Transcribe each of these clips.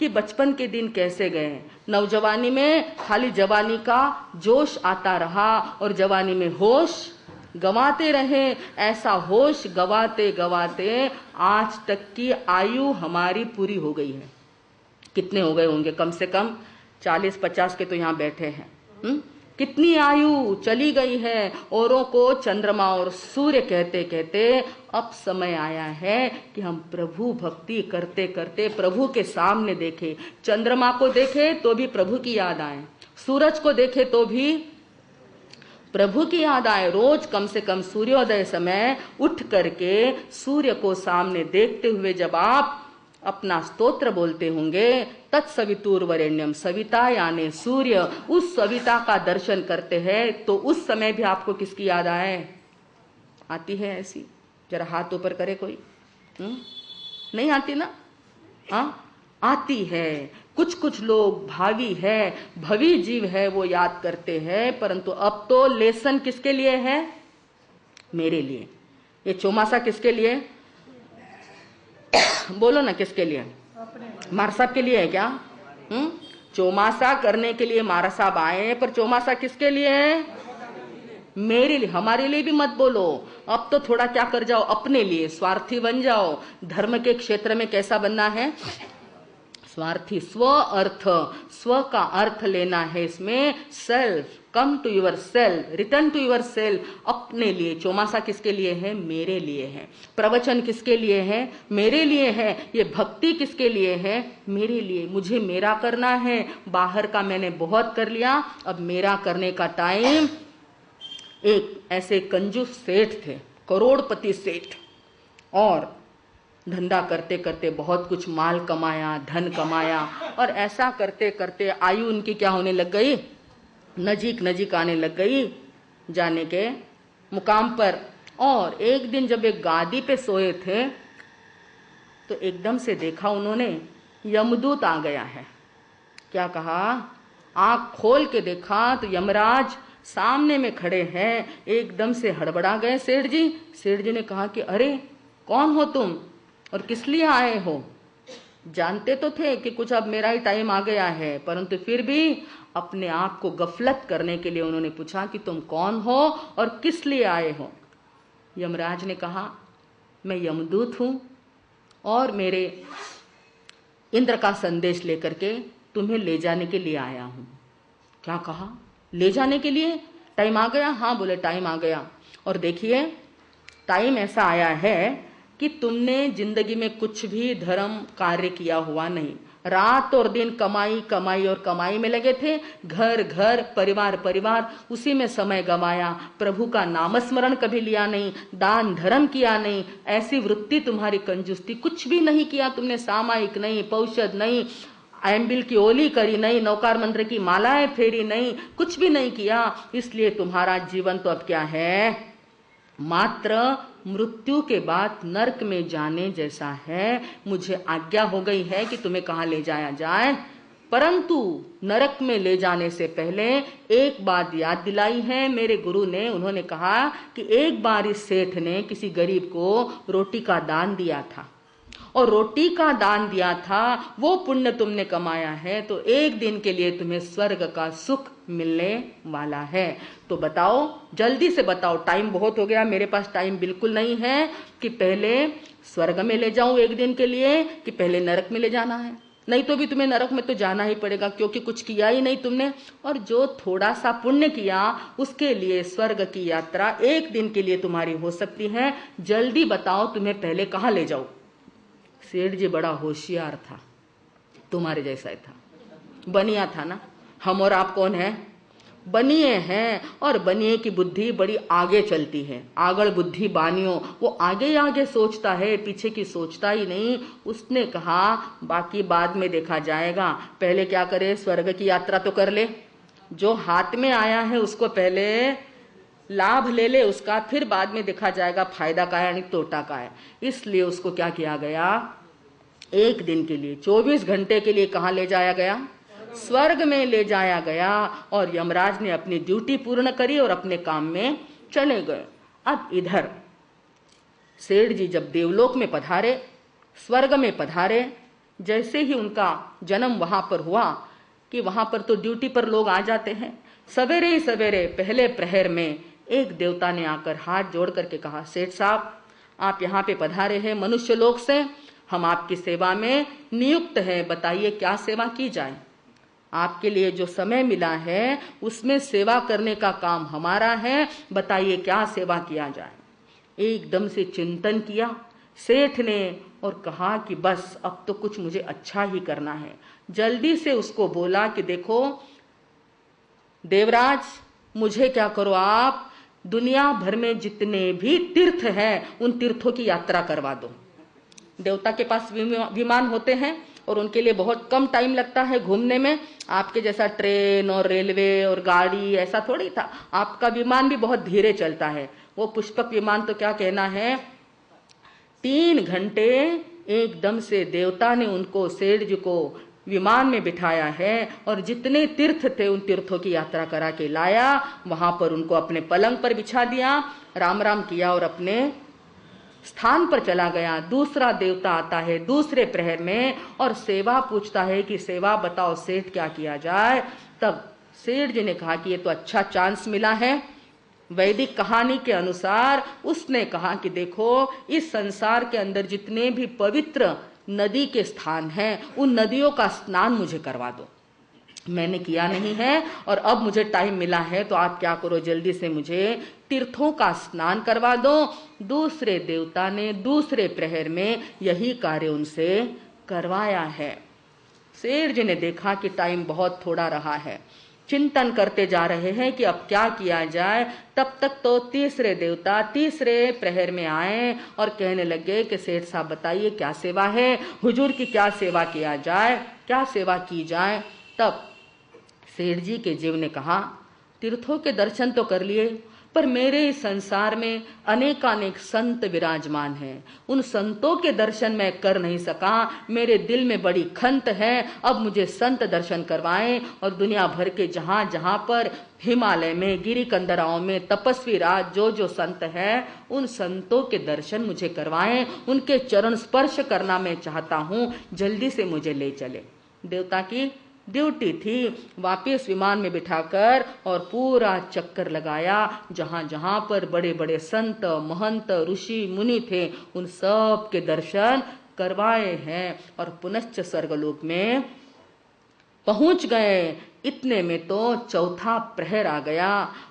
कि बचपन के दिन कैसे गए। नौजवानी में खाली जवानी का जोश आता रहा और जवानी में होश गंवाते रहे। ऐसा होश गंवाते गंवाते आज तक की आयु हमारी पूरी हो गई है। कितने हो गए होंगे? कम से कम 40-50 के तो यहाँ बैठे हैं। कितनी आयु चली गई है। औरों को चंद्रमा और सूर्य कहते कहते अब समय आया है कि हम प्रभु भक्ति करते करते प्रभु के सामने देखें। चंद्रमा को देखे तो भी प्रभु की याद आए, सूरज को देखे तो भी प्रभु की याद आए। रोज कम से कम सूर्योदय समय उठ करके सूर्य को सामने देखते हुए जब आप अपना स्तोत्र बोलते होंगे, तत्सवितुर्वरेण्यम, सविता यानी सूर्य, उस सविता का दर्शन करते हैं तो उस समय भी आपको किसकी याद आए? आती है ऐसी? जरा हाथ ऊपर करे कोई। नहीं आती ना? हाँ आती है। कुछ कुछ लोग भावी है, भवी जीव है, वो याद करते हैं। परंतु अब तो लेसन किसके लिए है? मेरे लिए। ये चौमासा किसके लिए? बोलो ना किसके लिए? मार साहब के लिए है क्या? चौमासा करने के लिए मारा साहब आए, पर चौमासा किसके लिए है? मेरे लिए। हमारे लिए भी मत बोलो। अब तो थोड़ा क्या कर जाओ, अपने लिए स्वार्थी बन जाओ। धर्म के क्षेत्र में कैसा बनना है? स्वार्थी। स्व अर्थ, स्व का अर्थ लेना है इसमें। Self, come to your self, return to your self. अपने लिए। चौमासा किसके लिए है? मेरे लिए है। प्रवचन किसके लिए है? मेरे लिए है। ये भक्ति किसके लिए है? मेरे लिए। मुझे मेरा करना है। बाहर का मैंने बहुत कर लिया, अब मेरा करने का टाइम। एक ऐसे कंजूस सेठ थे, करोड़पति सेठ, और धंधा करते करते बहुत कुछ माल कमाया, धन कमाया, और ऐसा करते करते आयु उनकी क्या होने लग गई? नजीक नजीक आने लग गई जाने के मुकाम पर। और एक दिन जब एक गादी पे सोए थे तो एकदम से देखा उन्होंने यमदूत आ गया है। क्या कहा? आंख खोल के देखा तो यमराज सामने में खड़े हैं। एकदम से हड़बड़ा गए सेठ जी। सेठ जी ने कहा कि अरे कौन हो तुम और किस लिए आए हो? जानते तो थे कि कुछ अब मेरा ही टाइम आ गया है, परंतु फिर भी अपने आप को गफलत करने के लिए उन्होंने पूछा कि तुम कौन हो और किस लिए आए हो? यमराज ने कहा मैं यमदूत हूं और मेरे इंद्र का संदेश लेकर के तुम्हें ले जाने के लिए आया हूं। क्या कहा? ले जाने के लिए? टाइम आ गया? हाँ बोले टाइम आ गया। और देखिए टाइम ऐसा आया है कि तुमने जिंदगी में कुछ भी धर्म कार्य किया हुआ नहीं। रात और दिन कमाई कमाई और कमाई में लगे थे। घर घर, परिवार परिवार, उसी में समय गंवाया। प्रभु का नामस्मरण कभी लिया नहीं, दान धर्म किया नहीं। ऐसी वृत्ति तुम्हारी कंजूस थी। कुछ भी नहीं किया तुमने। सामायिक नहीं, पौषध नहीं, एम्बिल की ओली करी नहीं, नौकार मंत्र की मालाएं फेरी नहीं, कुछ भी नहीं किया। इसलिए तुम्हारा जीवन तो अब क्या है? मात्र मृत्यु के बाद नरक में जाने जैसा है। मुझे आज्ञा हो गई है कि तुम्हें कहाँ ले जाया जाए, परंतु नरक में ले जाने से पहले एक बात याद दिलाई है मेरे गुरु ने। उन्होंने कहा कि एक बार इस सेठ ने किसी गरीब को रोटी का दान दिया था, और रोटी का दान दिया था, वो पुण्य तुमने कमाया है, तो एक दिन के लिए तुम्हें स्वर्ग का सुख मिलने वाला है। तो बताओ, जल्दी से बताओ, टाइम बहुत हो गया, मेरे पास टाइम बिल्कुल नहीं है कि पहले स्वर्ग में ले जाऊं एक दिन के लिए कि पहले नरक में ले जाना है। नहीं तो भी तुम्हें नरक में तो जाना ही पड़ेगा, क्योंकि कुछ किया ही नहीं तुमने। और जो थोड़ा सा पुण्य किया उसके लिए स्वर्ग की यात्रा एक दिन के लिए तुम्हारी हो सकती है। जल्दी बताओ तुम्हें पहले कहाँ ले जाऊं। सेठ जी बड़ा होशियार था, तुम्हारे जैसा ही था, बनिया था ना। हम और आप कौन है? बनिए हैं। और बनिए की बुद्धि बड़ी आगे चलती है। आगड़ बुद्धि बानियों, वो आगे ही आगे सोचता है, पीछे की सोचता ही नहीं। उसने कहा बाकी बाद में देखा जाएगा, पहले क्या करे, स्वर्ग की यात्रा तो कर ले। जो हाथ में आया है उसको पहले लाभ ले ले उसका, फिर बाद में देखा जाएगा फायदा का है यानी तोटा का है। इसलिए उसको क्या किया गया, एक दिन के लिए 24 घंटे के लिए कहाँ ले जाया गया? स्वर्ग में ले जाया गया। और यमराज ने अपनी ड्यूटी पूर्ण करी और अपने काम में चले गए। अब इधर सेठ जी जब देवलोक में पधारे, स्वर्ग में पधारे, जैसे ही उनका जन्म वहां पर हुआ कि वहां पर तो ड्यूटी पर लोग आ जाते हैं, सवेरे ही सवेरे पहले प्रहर में एक देवता ने आकर हाथ जोड़ करके कहा, सेठ साहब आप यहाँ पे पधारे हैं मनुष्य लोक से, हम आपकी सेवा में नियुक्त हैं, बताइए क्या सेवा की जाए। आपके लिए जो समय मिला है उसमें सेवा करने का काम हमारा है, बताइए क्या सेवा किया जाए। एकदम से चिंतन किया सेठ ने और कहा कि बस अब तो कुछ मुझे अच्छा ही करना है। जल्दी से उसको बोला कि देखो देवराज, मुझे क्या करो आप दुनिया भर में जितने भी तीर्थ हैं उन तीर्थों की यात्रा करवा दो। देवता के पास विमान होते हैं और उनके लिए बहुत कम टाइम लगता है घूमने में। आपके जैसा ट्रेन और रेलवे और गाड़ी ऐसा थोड़ी था, आपका विमान भी बहुत धीरे चलता है। वो पुष्पक विमान तो क्या कहना है, 3 घंटे एकदम से देवता ने उनको सेठ जी को विमान में बिठाया है और जितने तीर्थ थे उन तीर्थों की यात्रा करा के लाया। वहां पर उनको अपने पलंग पर बिछा दिया, राम राम किया और अपने स्थान पर चला गया। दूसरा देवता आता है दूसरे प्रहर में और सेवा पूछता है कि सेवा बताओ सेठ क्या किया जाए। तब सेठ जी ने कहा कि ये तो अच्छा चांस मिला है। वैदिक कहानी के अनुसार उसने कहा कि देखो इस संसार के अंदर जितने भी पवित्र नदी के स्थान हैं उन नदियों का स्नान मुझे करवा दो। मैंने किया नहीं है और अब मुझे टाइम मिला है, तो आप क्या करो जल्दी से मुझे तीर्थों का स्नान करवा दो। दूसरे देवता ने दूसरे प्रहर में यही कार्य उनसे करवाया है। सेठ जी ने देखा कि टाइम बहुत थोड़ा रहा है, चिंतन करते जा रहे हैं कि अब क्या किया जाए। तब तक तो तीसरे देवता तीसरे प्रहर में आए और कहने लगे कि सेठ साहब बताइए क्या सेवा है, हुजूर की क्या सेवा किया जाए, क्या सेवा की जाए। तब सेठ जी के जीव ने कहा, तीर्थों के दर्शन तो कर लिए, पर मेरे इस संसार में अनेकानेक संत विराजमान हैं, उन संतों के दर्शन मैं कर नहीं सका। मेरे दिल में बड़ी खंत है, अब मुझे संत दर्शन करवाएं और दुनिया भर के जहां जहां पर हिमालय में गिरी कंदराओं में तपस्वी राज जो जो संत हैं उन संतों के दर्शन मुझे करवाएं, उनके चरण स्पर्श करना मैं चाहता हूं, जल्दी से मुझे ले चले। देवता की ड्यूटी थी वापस विमान में बिठाकर और पूरा चक्कर लगाया, जहां जहां पर बड़े बड़े संत महंत ऋषि मुनि थे उन सब के दर्शन करवाए हैं और पुनश्च स्वर्गलोक में पहुंच गए। इतने में तो चौथा प्रहर आ गया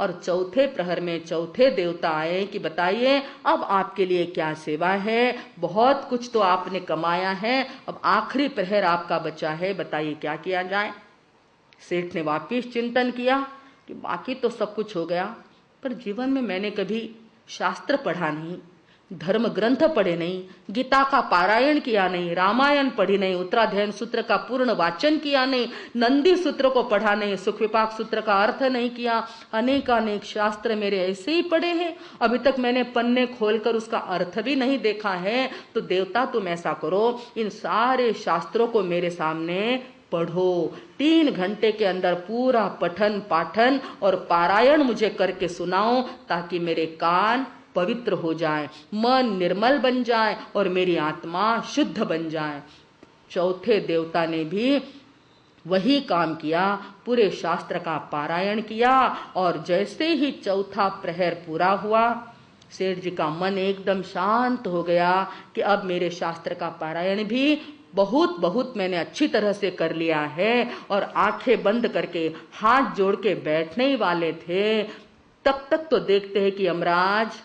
और चौथे प्रहर में चौथे देवता आए कि बताइए अब आपके लिए क्या सेवा है, बहुत कुछ तो आपने कमाया है, अब आखिरी प्रहर आपका बचा है, बताइए क्या किया जाए। सेठ ने वापिस चिंतन किया कि बाकी तो सब कुछ हो गया, पर जीवन में मैंने कभी शास्त्र पढ़ा नहीं, धर्म ग्रंथ पढ़े नहीं, गीता का पारायण किया नहीं, रामायण पढ़ी नहीं, उत्तराध्ययन सूत्र का पूर्ण वाचन किया नहीं, नंदी सूत्र को पढ़ा नहीं, सुख विपाक सूत्र का अर्थ नहीं किया, अनेकानेक शास्त्र मेरे ऐसे ही पढ़े हैं, अभी तक मैंने पन्ने खोलकर उसका अर्थ भी नहीं देखा है। तो देवता तुम ऐसा करो, इन सारे शास्त्रों को मेरे सामने पढ़ो, 3 घंटे के अंदर पूरा पठन पाठन और पारायण मुझे करके सुनाओ, ताकि मेरे कान पवित्र हो जाए, मन निर्मल बन जाए और मेरी आत्मा शुद्ध बन जाए। चौथे देवता ने भी वही काम किया, पूरे शास्त्र का पारायण किया और जैसे ही चौथा प्रहर पूरा हुआ सेठ जी का मन एकदम शांत हो गया कि अब मेरे शास्त्र का पारायण भी बहुत मैंने अच्छी तरह से कर लिया है। और आंखें बंद करके हाथ जोड़ के बैठने ही वाले थे, तब तक तो देखते हैं कि यमराज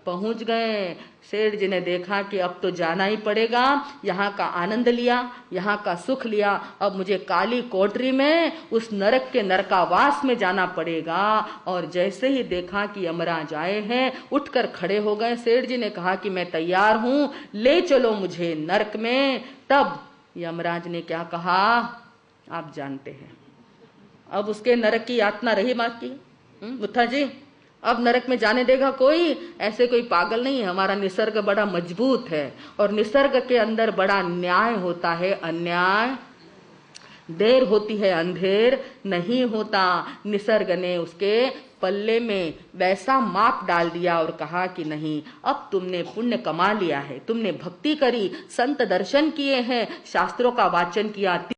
पहुंच गए। सेठ जी ने देखा कि अब तो जाना ही पड़ेगा, यहाँ का आनंद लिया, यहाँ का सुख लिया, अब मुझे काली कोठरी में उस नरक के नरकावास में जाना पड़ेगा। और जैसे ही देखा कि यमराज आए हैं, उठकर खड़े हो गए। सेठ जी ने कहा कि मैं तैयार हूं, ले चलो मुझे नरक में। तब यमराज ने क्या कहा आप जानते हैं, अब उसके नरक की यातना रही बाकी। मुथा जी अब नरक में जाने देगा कोई? ऐसे कोई पागल नहीं है, हमारा निसर्ग बड़ा मजबूत है और निसर्ग के अंदर बड़ा न्याय होता है, अन्याय देर होती है अंधेर नहीं होता। निसर्ग ने उसके पल्ले में वैसा माप डाल दिया और कहा कि नहीं, अब तुमने पुण्य कमा लिया है, तुमने भक्ति करी, संत दर्शन किए हैं, शास्त्रों का वाचन किया,